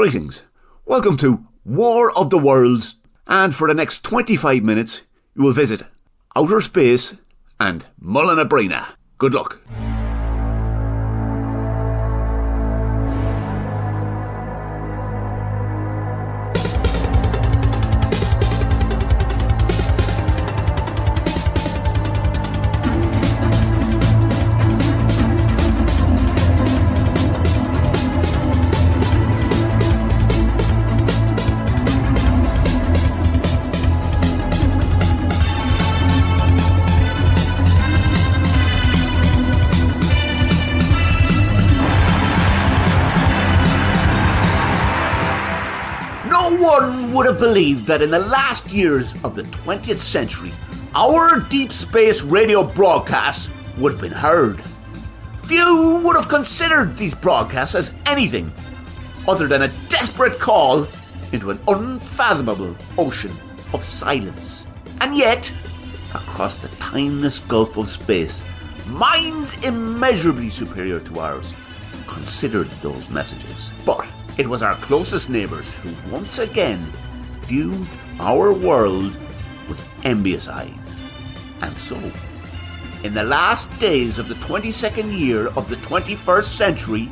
Greetings. Welcome to War of the Worlds, and for the next 25 minutes you will visit outer space and Mullinabrina. Good luck. Would have believed that in the last years of the 20th century, our deep space radio broadcasts would have been heard. Few would have considered these broadcasts as anything other than a desperate call into an unfathomable ocean of silence. And yet, across the timeless gulf of space, minds immeasurably superior to ours considered those messages. But it was our closest neighbours who once again viewed our world with envious eyes. And so, in the last days of the 22nd year of the 21st century,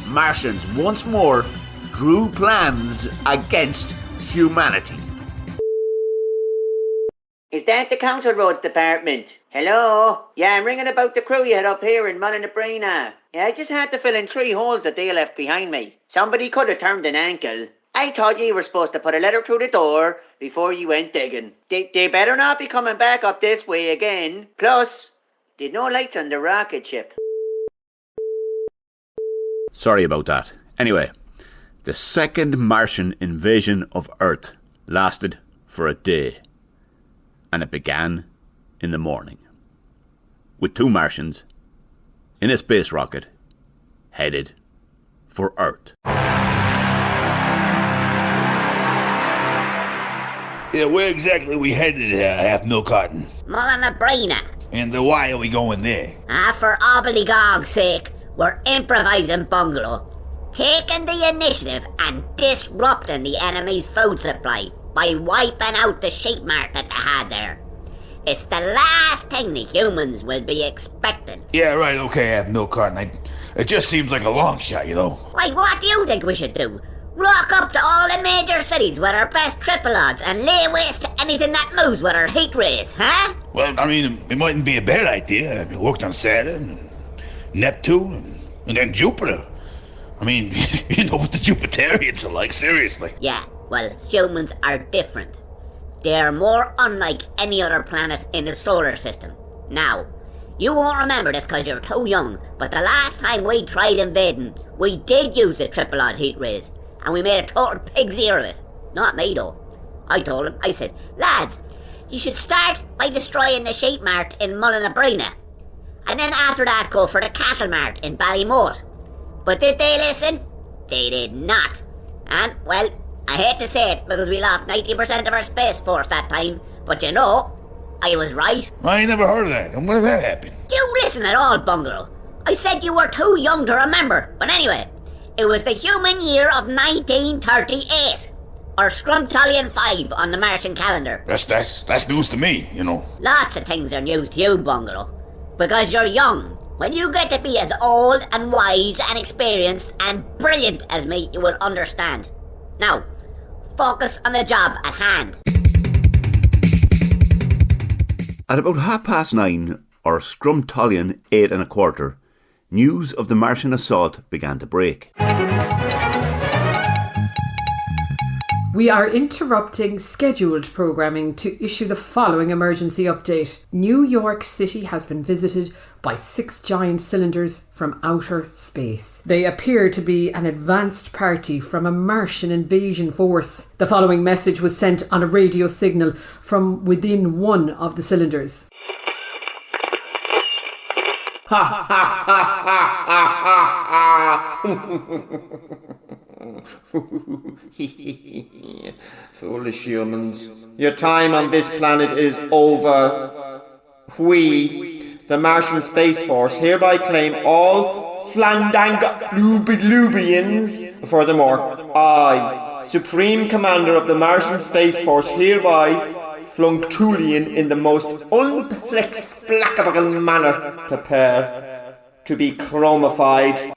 Martians once more drew plans against humanity. Is that the Council Roads Department? Hello? Yeah, I'm ringing about the crew you had up here in Mullinabrina. Yeah, I just had to fill in 3 holes that they left behind me. Somebody could have turned an ankle. I thought you were supposed to put a letter through the door before you went digging. They better not be coming back up this way again. Plus, they'd no lights on the rocket ship. Sorry about that. Anyway, the second Martian invasion of Earth lasted for a day. And it began in the morning, with 2 Martians in a space rocket headed for Earth. Yeah, where exactly are we headed, Half Milk Cotton? Mullinabrina. And why are we going there? For Obbly-Gog's sake, we're improvising bungalow, taking the initiative and disrupting the enemy's food supply by wiping out the sheep mart that they had there. It's the last thing the humans will be expecting. Yeah, right, okay, Half Milk Cotton. It just seems like a long shot, you know. Why, what do you think we should do? Rock up to all the major cities with our best triple odds and lay waste to anything that moves with our heat rays, huh? Well, I mean, it mightn't be a bad idea. I worked on Saturn, and Neptune, and then Jupiter. I mean, you know what the Jupiterians are like, seriously. Yeah, well, humans are different. They're more unlike any other planet in the solar system. Now, you won't remember this because you're too young, but the last time we tried invading, we did use the triple odd heat rays. And we made a total pig's ear of it. Not me, though. I told him, I said, lads, you should start by destroying the sheep mart in Mullinabrina. And then after that, go for the cattle mart in Ballymote. But did they listen? They did not. And, well, I hate to say it because we lost 90% of our Space Force that time. But you know, I was right. I ain't never heard of that. And when did that happen? You listen at all, Bungalow. I said you were too young to remember. But anyway, it was the human year of 1938, or Talyn 5 on the Martian calendar. That's news to me, you know. Lots of things are news to you, Bungalow, because you're young. When you get to be as old and wise and experienced and brilliant as me, you will understand. Now, focus on the job at hand. At about 9:30, or Talyn 8 1/4, news of the Martian assault began to break. We are interrupting scheduled programming to issue the following emergency update. New York City has been visited by 6 giant cylinders from outer space. They appear to be an advanced party from a Martian invasion force. The following message was sent on a radio signal from within one of the cylinders. Ha ha ha ha ha ha. Foolish humans, your time on this planet is over. We, the Martian Space Force, hereby claim all Flandanglubians. Furthermore, I, Supreme Commander of the Martian Space Force, hereby Flunctulian in the most unexplicable manner prepare to be chromified.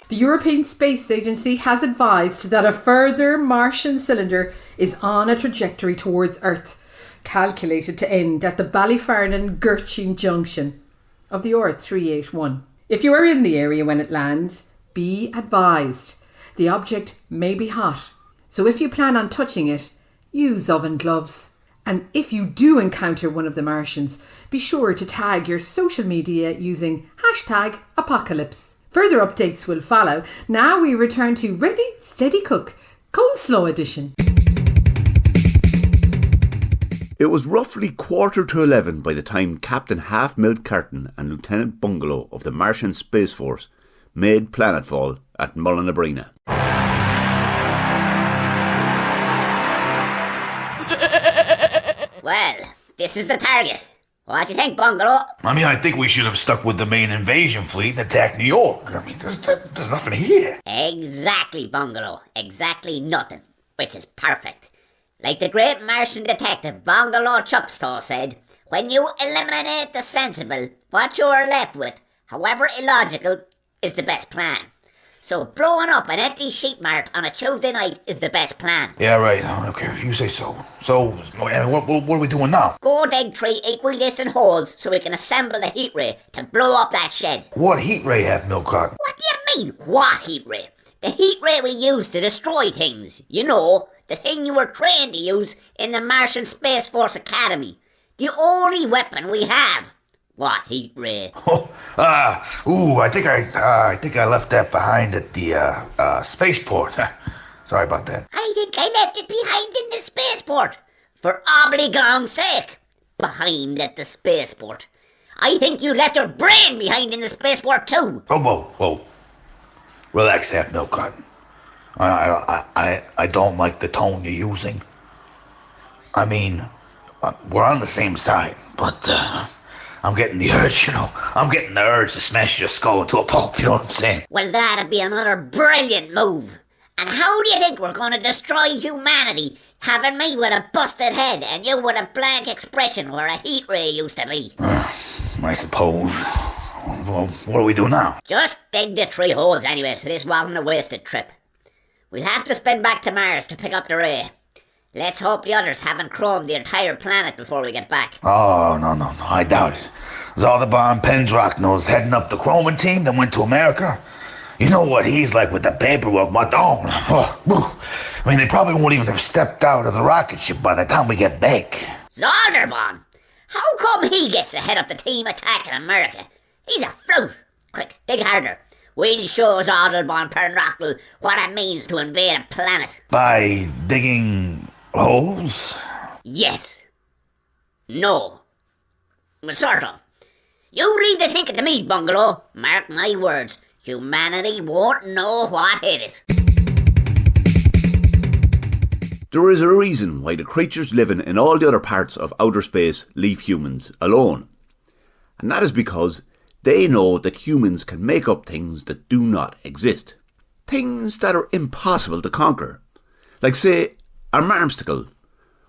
The European Space Agency has advised that a further Martian cylinder is on a trajectory towards Earth, calculated to end at the Ballyfernan-Gurchin junction of the R381. If you are in the area when it lands, be advised, the object may be hot. So if you plan on touching it, use oven gloves. And if you do encounter one of the Martians, be sure to tag your social media using #apocalypse. Further updates will follow. Now we return to Ready, Steady, Cook, Coleslaw edition. It was roughly 11:15 by the time Captain Half-Milk Carton and Lieutenant Bungalow of the Martian Space Force made planetfall at Mullinabrina. Well, this is the target. What do you think, Bungalow? I mean, I think we should have stuck with the main invasion fleet and attacked New York. I mean, there's nothing here. Exactly, Bungalow. Exactly nothing. Which is perfect. Like the great Martian detective Bungalow Chupstow said, when you eliminate the sensible, what you are left with, however illogical, is the best plan. So blowing up an empty sheep mart on a Tuesday night is the best plan. Yeah, right. Okay, you say so. So, what are we doing now? Go dig 3 equidistant holes so we can assemble the heat ray to blow up that shed. What heat ray have Milk Carton? What do you mean, what heat ray? The heat ray we use to destroy things. You know, the thing you were trained to use in the Martian Space Force Academy. The only weapon we have. What heat ray? I think I left that behind at the spaceport. Sorry about that. I think I left it behind in the spaceport. For obligation's sake. Behind at the spaceport. I think you left your brain behind in the spaceport too. Oh, whoa. Relax, Half Milk Carton. I don't like the tone you're using. I mean, we're on the same side, but I'm getting the urge, I'm getting the urge to smash your skull into a pulp, you know what I'm saying? Well, that'd be another brilliant move. And how do you think we're going to destroy humanity, having me with a busted head and you with a blank expression where a heat ray used to be? I suppose. Well, what do we do now? Just dig the 3 holes anyway, so this wasn't a wasted trip. We'll have to spin back to Mars to pick up the ray. Let's hope the others haven't chromed the entire planet before we get back. Oh, no, I doubt it. Zaldabar Pendrock knows heading up the chroming team that went to America. You know what he's like with the paperwork, my dog. I mean, they probably won't even have stepped out of the rocket ship by the time we get back. Zaldabar? How come he gets to head up the team attacking America? He's a flute. Quick, dig harder. We'll show Zaldabar Pendrock what it means to invade a planet. By digging holes? Yes. No. Sort of. You leave the thinking to me, Bungalow. Mark my words. Humanity won't know what hit it. There is a reason why the creatures living in all the other parts of outer space leave humans alone. And that is because they know that humans can make up things that do not exist. Things that are impossible to conquer. Like, say, a marmsticle,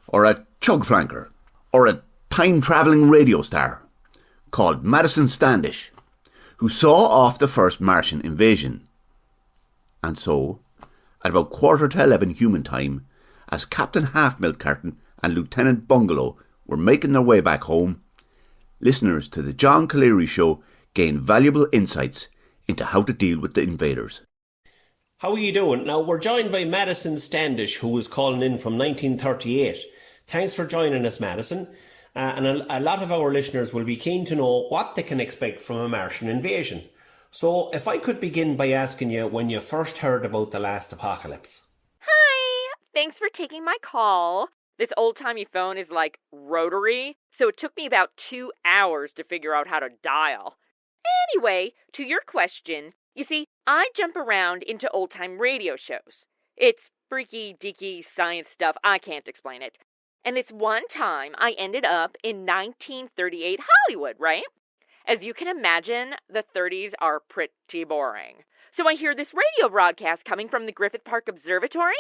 or a chug flanker, or a time-travelling radio star called Madison Standish, who saw off the first Martian invasion. And so, at about 11:15 human time, as Captain Half-Milk Carton and Lieutenant Bungalow were making their way back home, listeners to the John Colleary show gained valuable insights into how to deal with the invaders. How are you doing? Now, we're joined by Madison Standish, who was calling in from 1938. Thanks for joining us, Madison. And a lot of our listeners will be keen to know what they can expect from a Martian invasion. So, if I could begin by asking you when you first heard about the last apocalypse. Hi! Thanks for taking my call. This old-timey phone is like rotary, so it took me about 2 hours to figure out how to dial. Anyway, to your question, you see, I jump around into old-time radio shows. It's freaky, deaky science stuff. I can't explain it. And this one time, I ended up in 1938 Hollywood, right? As you can imagine, the 30s are pretty boring. So I hear this radio broadcast coming from the Griffith Park Observatory.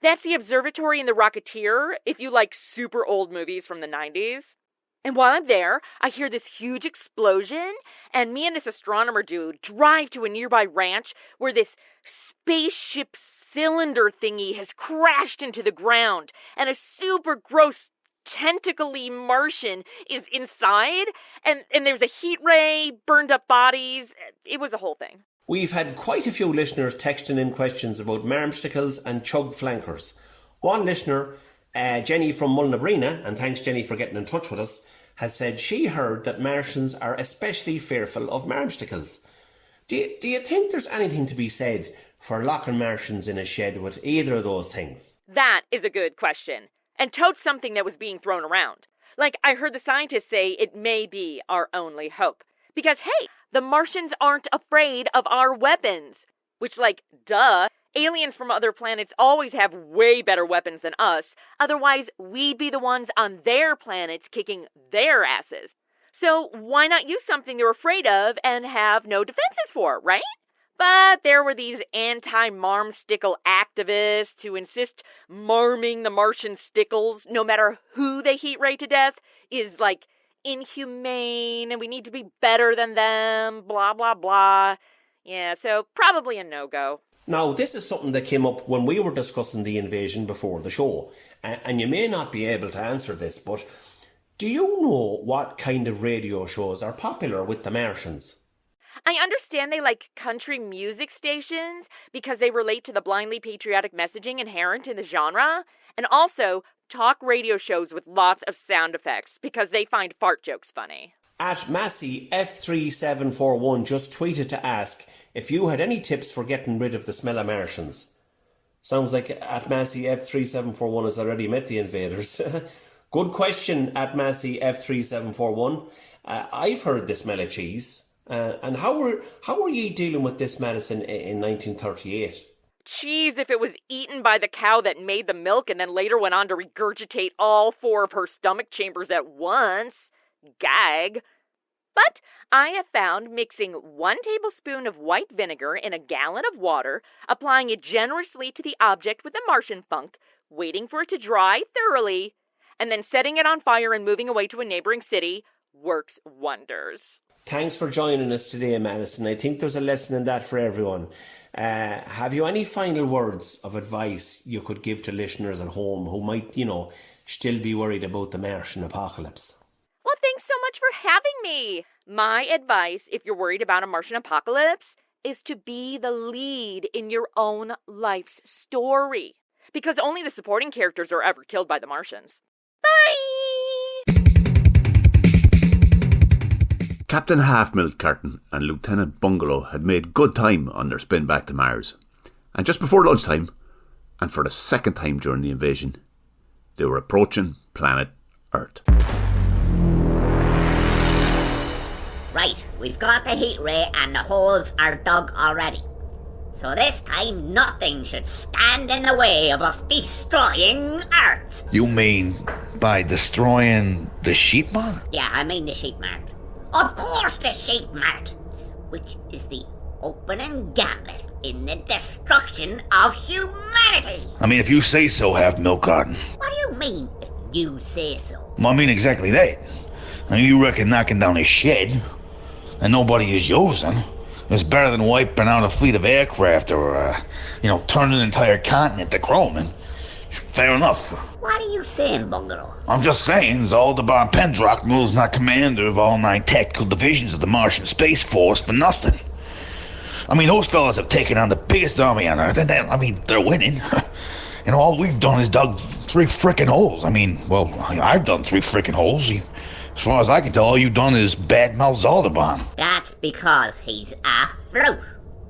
That's the observatory in The Rocketeer, if you like super old movies from the 90s. And while I'm there, I hear this huge explosion, and me and this astronomer dude drive to a nearby ranch where this spaceship cylinder thingy has crashed into the ground, and a super gross tentacly Martian is inside, and there's a heat ray, burned up bodies. It was a whole thing. We've had quite a few listeners texting in questions about marmsticles and chug flankers. One listener, Jenny from Mullinabrina, and thanks Jenny for getting in touch with us, has said she heard that Martians are especially fearful of marmsticles. Do you think there's anything to be said for locking Martians in a shed with either of those things? That is a good question, and totes something that was being thrown around. Like, I heard the scientists say it may be our only hope. Because, hey, the Martians aren't afraid of our weapons. Which, like, duh. Aliens from other planets always have way better weapons than us. Otherwise, we'd be the ones on their planets kicking their asses. So why not use something they're afraid of and have no defenses for, right? But there were these anti-marmstickle activists who insist marming the Martian stickles, no matter who they heat ray to death, is, like, inhumane and we need to be better than them, blah, blah, blah. Yeah, so probably a no-go. Now, this is something that came up when we were discussing the invasion before the show, and you may not be able to answer this, but do you know what kind of radio shows are popular with the Martians? I understand they like country music stations because they relate to the blindly patriotic messaging inherent in the genre, and also talk radio shows with lots of sound effects because they find fart jokes funny. At Massey F3741 just tweeted to ask if you had any tips for getting rid of the smell of Martians. Sounds like at Massey F3741 has already met the invaders. Good question at Massey F3741. I've heard the smell of cheese. And how were ye dealing with this, Madison, in 1938? Cheese if it was eaten by the cow that made the milk and then later went on to regurgitate all 4 of her stomach chambers at once. Gag. But I have found mixing 1 tablespoon of white vinegar in a gallon of water, applying it generously to the object with the Martian funk, waiting for it to dry thoroughly, and then setting it on fire and moving away to a neighboring city works wonders. Thanks for joining us today, Madison. I think there's a lesson in that for everyone. Have you any final words of advice you could give to listeners at home who might, still be worried about the Martian apocalypse? Well, thanks so much for having me. My advice, if you're worried about a Martian apocalypse, is to be the lead in your own life's story. Because only the supporting characters are ever killed by the Martians. Bye! Captain Half-Milk Carton and Lieutenant Bungalow had made good time on their spin back to Mars. And just before lunchtime, and for the second time during the invasion, they were approaching planet Earth. Right, we've got the heat ray and the holes are dug already. So this time nothing should stand in the way of us destroying Earth. You mean by destroying the sheep mart? Yeah, I mean the sheep mart. Of course the sheep mart, which is the opening gambit in the destruction of humanity. I mean, if you say so, Half-Milk Carton. What do you mean, if you say so? Well, I mean exactly that. I mean, you reckon knocking down a shed and nobody is using is better than wiping out a fleet of aircraft or, turning an entire continent to chrome. Fair enough. What are you saying, Bungalow? I'm just saying, Aldebaran Pendrachnell's not commander of all 9 tactical divisions of the Martian Space Force for nothing. I mean, those fellas have taken on the biggest army on Earth, and they're winning. All we've done is dug 3 frickin' holes. I've done 3 frickin' holes. As far as I can tell, all you've done is badmouth Aldebaran. That's because he's a fruit.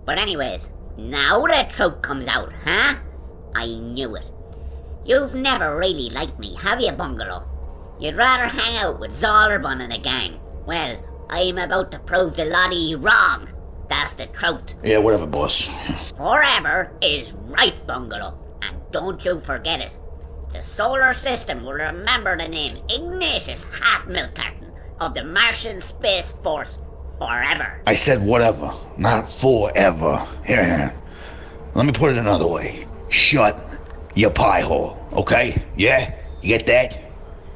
But anyways, now the truth comes out, huh? I knew it. You've never really liked me, have you, Bungalow? You'd rather hang out with Zollerbun and the gang. Well, I'm about to prove the lot of you wrong. That's the truth. Yeah, whatever, boss. Forever is right, Bungalow. And don't you forget it. The solar system will remember the name Ignatius Half-Milk Carton of the Martian Space Force forever. I said whatever, not forever. Here. Let me put it another way. Shut your pie hole, okay? Yeah? You get that?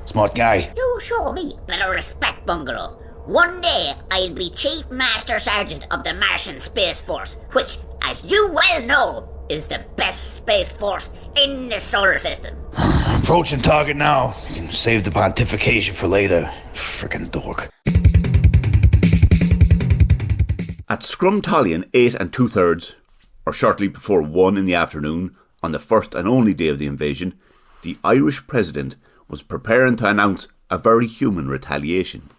Smart guy. You show me a bit of respect, Bungalow. One day I'll be Chief Master Sergeant of the Martian Space Force, which, as you well know, is the best space force in the solar system. Approaching target now. You can save the pontification for later. Frickin' dork. At Scrum Talyn 8 2/3, or shortly before 1 in the afternoon, on the first and only day of the invasion, the Irish president was preparing to announce a very human retaliation.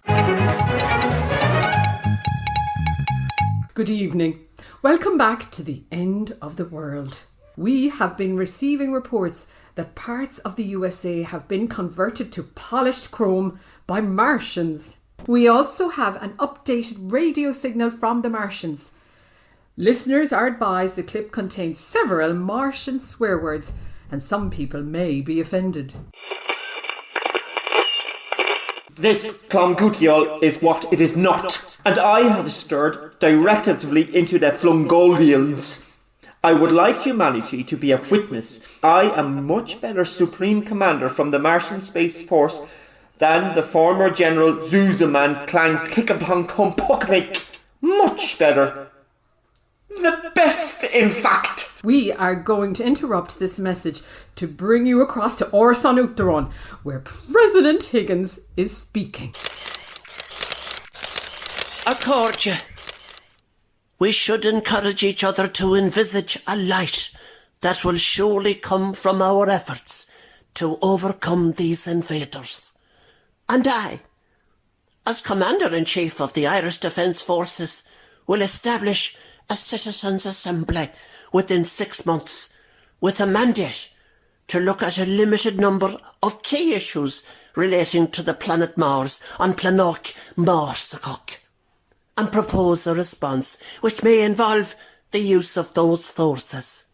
Good evening. Welcome back to the end of the world. We have been receiving reports that parts of the USA have been converted to polished chrome by Martians. We also have an updated radio signal from the Martians. Listeners are advised the clip contains several Martian swear words and some people may be offended. This Clongutial is what it is not, and I have stirred directly into the Flungolians. I would like humanity to be a witness. I am much better Supreme Commander from the Martian Space Force than the former General Zuzaman Clan Kickaplonkumpuknik. Much better. The best, in fact. We are going to interrupt this message to bring you across to Orson Uachtaráin, where President Higgins is speaking. Accordia. We should encourage each other to envisage a light that will surely come from our efforts to overcome these invaders. And I, as Commander-in-Chief of the Irish Defence Forces, will establish a citizens' assembly within 6 months with a mandate to look at a limited number of key issues relating to the planet Mars on Planoch Marsakok and propose a response which may involve the use of those forces.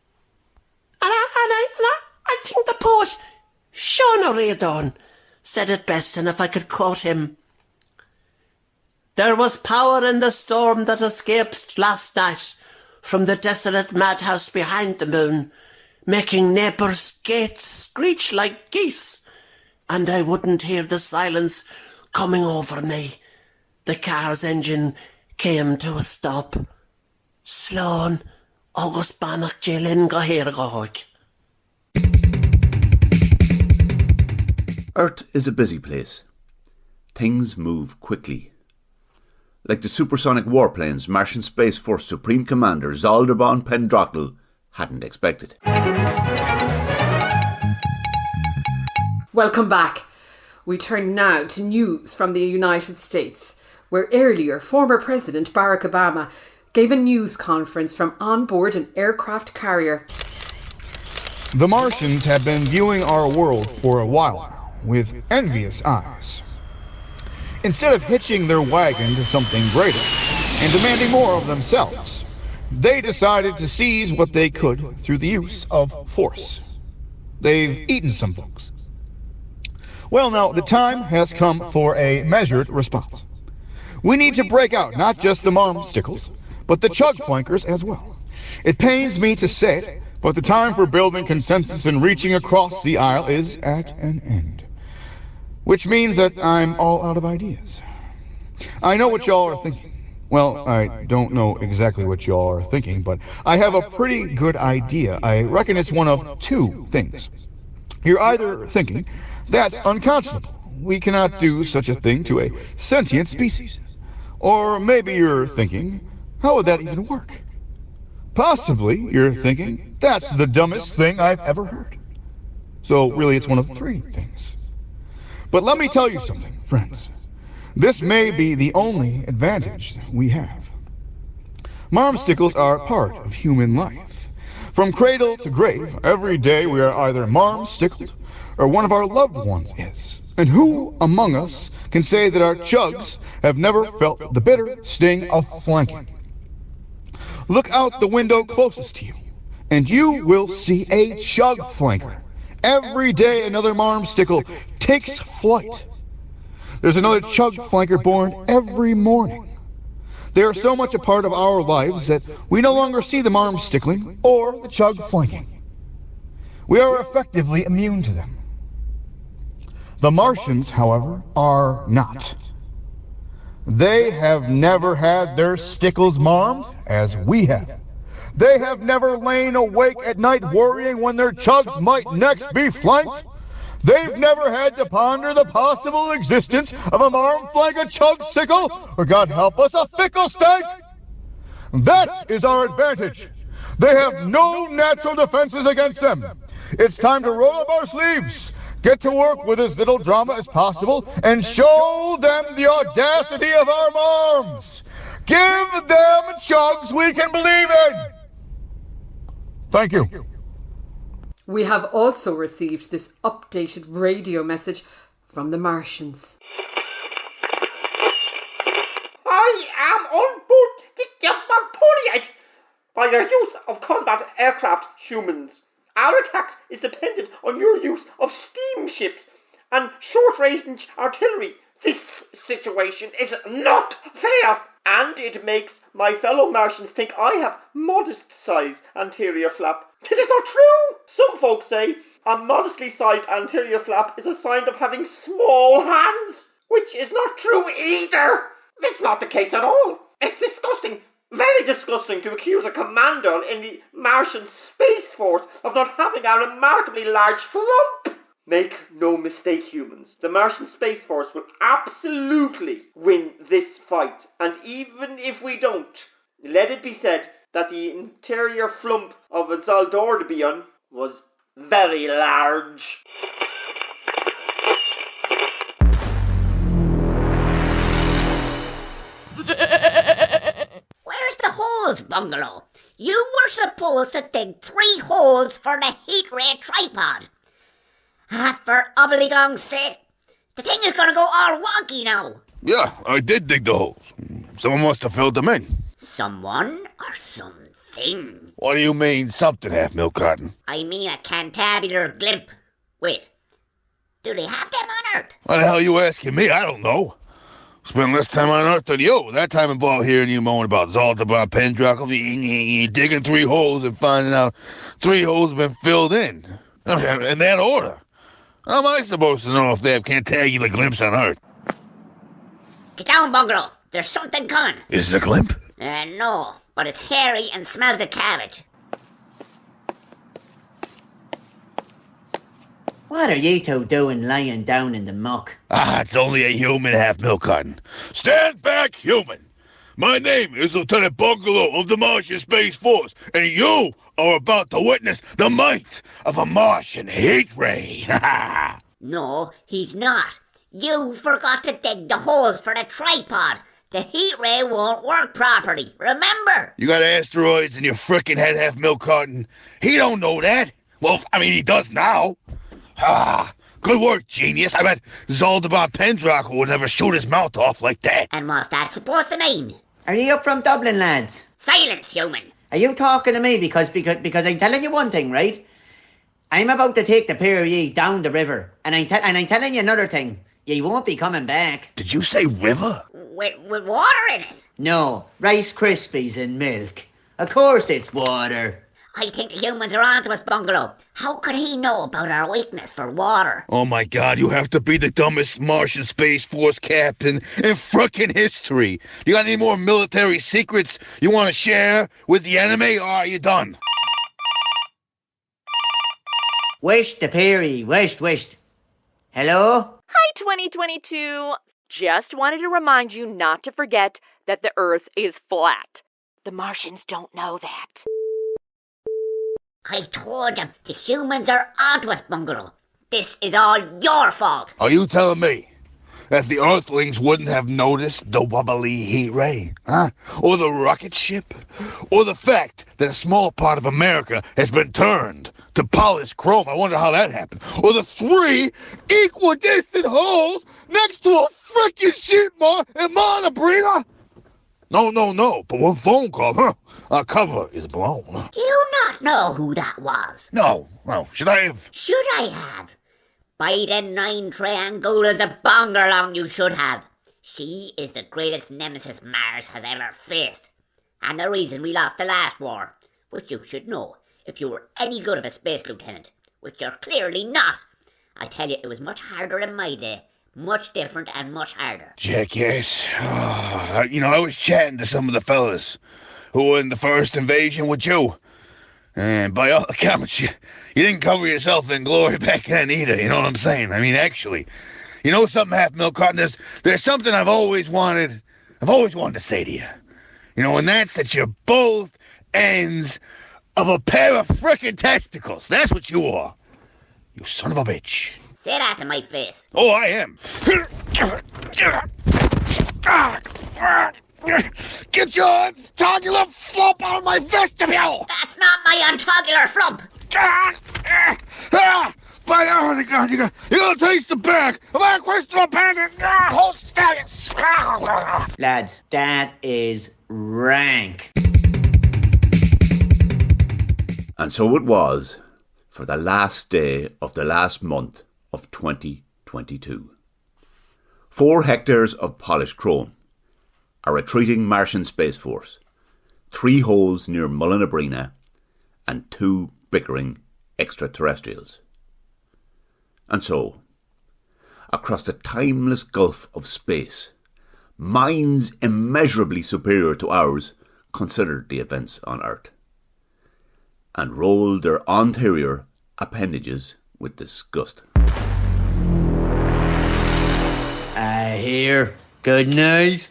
And I think the poet Sean O'Riordan said it best, and if I could quote him: "There was power in the storm that escaped last night from the desolate madhouse behind the moon, making neighbours' gates screech like geese, and I wouldn't hear the silence coming over me. The car's engine came to a stop. Sloan, August Bannock Jilin go here go hoik." Earth is a busy place. Things move quickly. Like the supersonic warplanes Martian Space Force Supreme Commander Zalderbon Pendrockel hadn't expected. Welcome back. We turn now to news from the United States, where earlier former President Barack Obama gave a news conference from on board an aircraft carrier. The Martians have been viewing our world for a while now with envious eyes. Instead of hitching their wagon to something greater and demanding more of themselves, they decided to seize what they could through the use of force. They've eaten some folks. Well, now, the time has come for a measured response. We need to break out not just the marmstickles, but the chug flankers as well. It pains me to say it, but the time for building consensus and reaching across the aisle is at an end. Which means that I'm all out of ideas. I know what y'all are thinking. Well, I don't know exactly what y'all are thinking, but I have a pretty good idea. I reckon it's one of two things. You're either thinking, that's unconscionable. We cannot do such a thing to a sentient species. Or maybe you're thinking, how would that even work? Possibly you're thinking, that's the dumbest thing I've ever heard. So really it's one of three things. But let me tell you something, friends. This may be the only advantage we have. Marmstickles are part of human life. From cradle to grave, every day we are either marmstickled or one of our loved ones is. And who among us can say that our chugs have never felt the bitter sting of flanking? Look out the window closest to you, and you will see a chug flanker. Every day another marmstickle takes flight. There's another chug flanker born every morning. They are so much a part of our lives that we no longer see the marm stickling or the chug flanking. We are effectively immune to them. The Martians, however, are not. They have never had their stickles marmed as we have. They have never lain awake at night worrying when their chugs might next be flanked. They've never had to ponder the possible existence of a marm flank, a chug sickle, or God help us, a fickle stank. That is our advantage. They have no natural defenses against them. It's time to roll up our sleeves, get to work with as little drama as possible, and show them the audacity of our marms. Give them chugs we can believe in. Thank you. We have also received this updated radio message from the Martians. I am on board the Napoleon by your use of combat aircraft, humans. Our attack is dependent on your use of steamships and short-range artillery. This situation is not fair, and it makes my fellow Martians think I have modest-sized anterior flap. This is not true! Some folks say a modestly sized anterior flap is a sign of having small hands, which is not true either. It's not the case at all. It's disgusting, very disgusting, to accuse a commander in the Martian Space Force of not having a remarkably large flump. Make no mistake, humans. The Martian Space Force will absolutely win this fight. And even if we don't, let it be said that the interior flump of a Zaldorbion was very large. Where's the holes, Bungalow? You were supposed to dig 3 holes for the heat ray tripod. For obbligong's sake, the thing is gonna go all wonky now. Yeah, I did dig the holes. Someone must have filled them in. Someone or something? What do you mean, something, Half-Milk Cotton? I mean a cantabular glimp. Wait, do they have them on Earth? What the hell are you asking me? I don't know. Spent less time on Earth than you. That time involved hearing you moan about Zaltabar Pendraco, digging 3 holes and finding out 3 holes have been filled in that order. How am I supposed to know if they have cantabular glimps on Earth? Get down, Bungalow. There's something coming. Is it a glimp? No, but it's hairy and smells of cabbage. What are you two doing lying down in the muck? It's only a human, Half-Milk Cotton. Stand back, human! My name is Lieutenant Bungalow of the Martian Space Force, and you are about to witness the might of a Martian heat ray. No, he's not. You forgot to dig the holes for the tripod. The heat ray won't work properly, remember? You got asteroids in your frickin' head, Half-Milk Cotton. He don't know that. Well, I mean, he does now. Good work, genius. I bet Zaldabar Pendraco would never shoot his mouth off like that. And what's that supposed to mean? Are you up from Dublin, lads? Silence, human. Are you talking to me because I'm telling you one thing, right? I'm about to take the pair of ye down the river, and I'm telling you another thing. Ye won't be coming back. Did you say river? With water in it? No, Rice Krispies and milk. Of course it's water. I think the humans are onto us, Bungalow. How could he know about our weakness for water? Oh my God, you have to be the dumbest Martian Space Force captain in frickin' history. You got any more military secrets you want to share with the enemy, or are you done? Wished the Perry, wished. Hello? Hi, 2022. Just wanted to remind you not to forget that the Earth is flat. The Martians don't know that. I told you, the humans are onto us, Bungalow. This is all your fault. Are you telling me that the Earthlings wouldn't have noticed the wobbly heat ray, huh? Or the rocket ship? Or the fact that a small part of America has been turned to polished chrome? I wonder how that happened. Or the 3 equidistant holes next to a frickin' sheepmark in Montebrina? No, but one phone call, our cover is blown. Do you not know who that was? No, should I have? Should I have? By the 9 triangulas of Bongerlong you should have. She is the greatest nemesis Mars has ever faced, and the reason we lost the last war, which you should know if you were any good of a space lieutenant, which you're clearly not. I tell you, it was much harder in my day, much different and much harder. Jackass. I was chatting to some of the fellas who were in the first invasion with you. And by all accounts, you didn't cover yourself in glory back then either, you know what I'm saying? I mean, actually, you know something, Half Milk Carton? There's something I've always wanted to say to you. You know, and that's that you're both ends of a pair of frickin' testicles. That's what you are. You son of a bitch. Say that to my face. Oh, I am. Get your untogular flump out of my vestibule! That's not my untogular flump! By the God, you're gonna taste the back of our crystal bandit whole stallions! Lads, that is rank. And so it was for the last day of the last month of 2022. 4 hectares of polished chrome, a retreating Martian Space Force, 3 holes near Mullinabrina, and 2 bickering extraterrestrials. And so, across the timeless gulf of space, minds immeasurably superior to ours considered the events on Earth, and rolled their anterior appendages with disgust. I hear good night.